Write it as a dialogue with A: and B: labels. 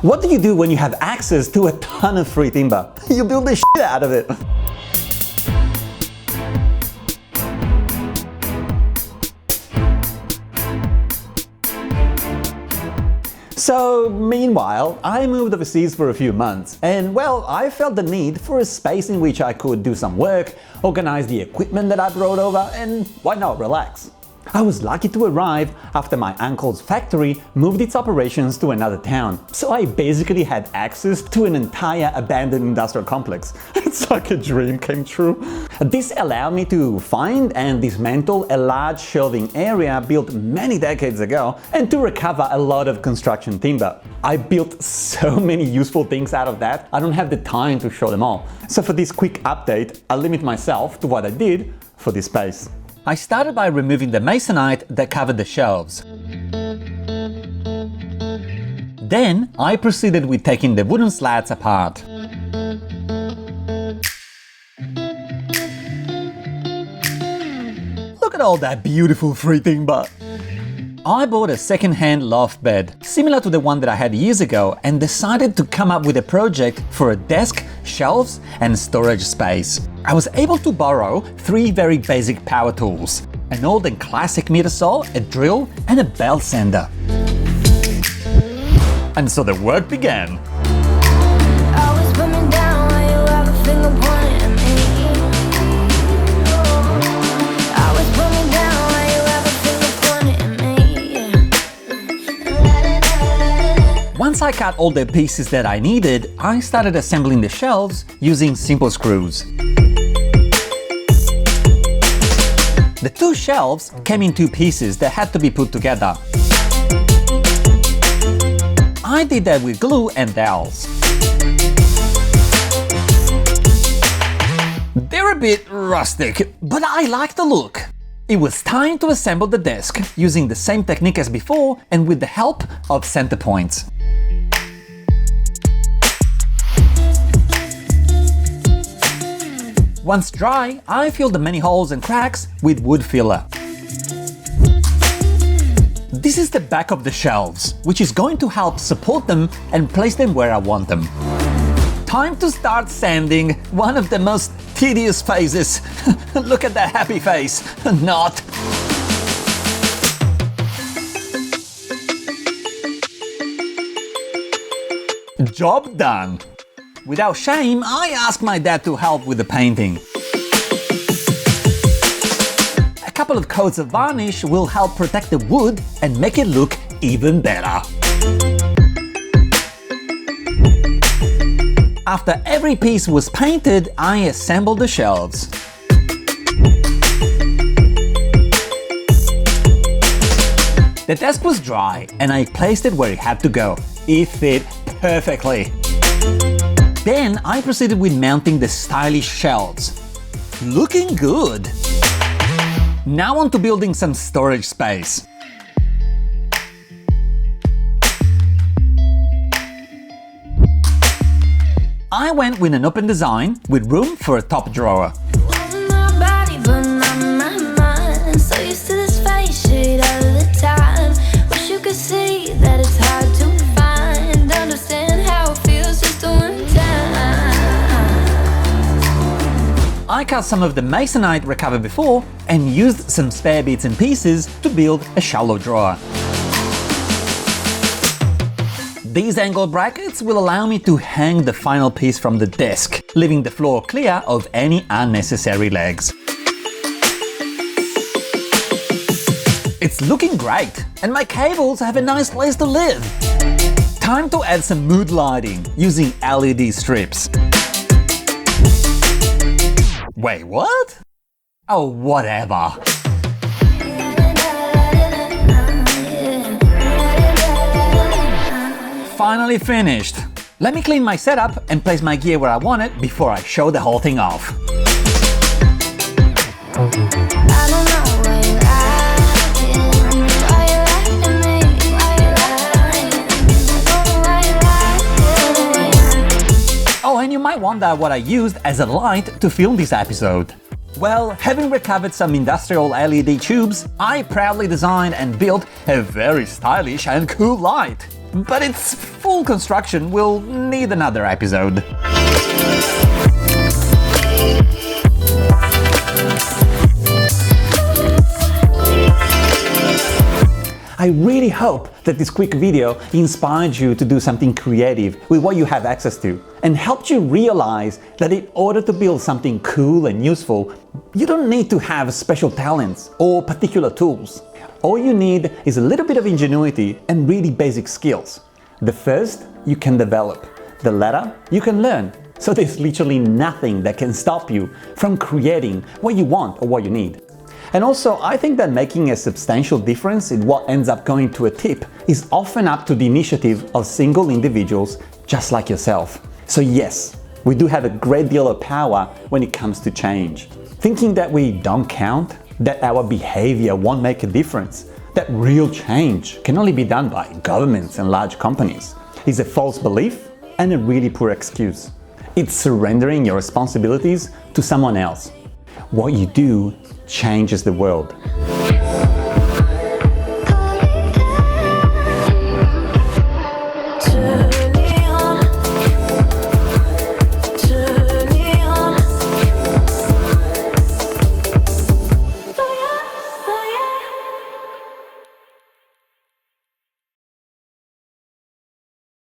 A: What do you do when you have access to a ton of free timber? You build the shit out of it. So, meanwhile, I moved overseas for a few months, and well, I felt the need for a space in which I could do some work, organize the equipment that I brought over, and why not relax? I was lucky to arrive after my uncle's factory moved its operations to another town, so I basically had access to an entire abandoned industrial complex. It's like a dream came true. This allowed me to find and dismantle a large shelving area built many decades ago and to recover a lot of construction timber. I built so many useful things out of that, I don't have the time to show them all. So for this quick update, I'll limit myself to what I did for this space. I started by removing the masonite that covered the shelves. Then I proceeded with taking the wooden slats apart. Look at all that beautiful free timber! I bought a second-hand loft bed, similar to the one that I had years ago, and decided to come up with a project for a desk, shelves, and storage space. I was able to borrow 3 very basic power tools: an old and classic meter saw, a drill, and a belt sander. And so the work began. Once I cut all the pieces that I needed, I started assembling the shelves using simple screws. The 2 shelves came in 2 pieces that had to be put together. I did that with glue and dowels. They're a bit rustic, but I like the look. It was time to assemble the desk using the same technique as before and with the help of center points. Once dry, I filled the many holes and cracks with wood filler. This is the back of the shelves, which is going to help support them and place them where I want them. Time to start sanding, one of the most tedious phases. Look at that happy face. Not. Job done. Without shame, I asked my dad to help with the painting. A couple of coats of varnish will help protect the wood and make it look even better. After every piece was painted, I assembled the shelves. The desk was dry and I placed it where it had to go. It fit perfectly. Then I proceeded with mounting the stylish shelves. Looking good! Now on to building some storage space. I went with an open design with room for a top drawer. I cut some of the masonite recovered before and used some spare bits and pieces to build a shallow drawer. These angle brackets will allow me to hang the final piece from the desk, leaving the floor clear of any unnecessary legs. It's looking great, and my cables have a nice place to live. Time to add some mood lighting using LED strips. Wait, what? Oh, whatever. Finally finished. Let me clean my setup and place my gear where I want it before I show the whole thing off. Oh, and you might wonder what I used as a light to film this episode. Well, having recovered some industrial LED tubes, I proudly designed and built a very stylish and cool light. but its full construction will need another episode. I really hope that this quick video inspired you to do something creative with what you have access to and helped you realize that in order to build something cool and useful, you don't need to have special talents or particular tools. All you need is a little bit of ingenuity and really basic skills. The first you can develop, the latter you can learn. So there's literally nothing that can stop you from creating what you want or what you need. And also, I think that making a substantial difference in what ends up going to a tip is often up to the initiative of single individuals just like yourself. So yes, we do have a great deal of power when it comes to change. Thinking that we don't count, that our behavior won't make a difference, that real change can only be done by governments and large companies is a false belief and a really poor excuse. It's surrendering your responsibilities to someone else. What you do changes the world.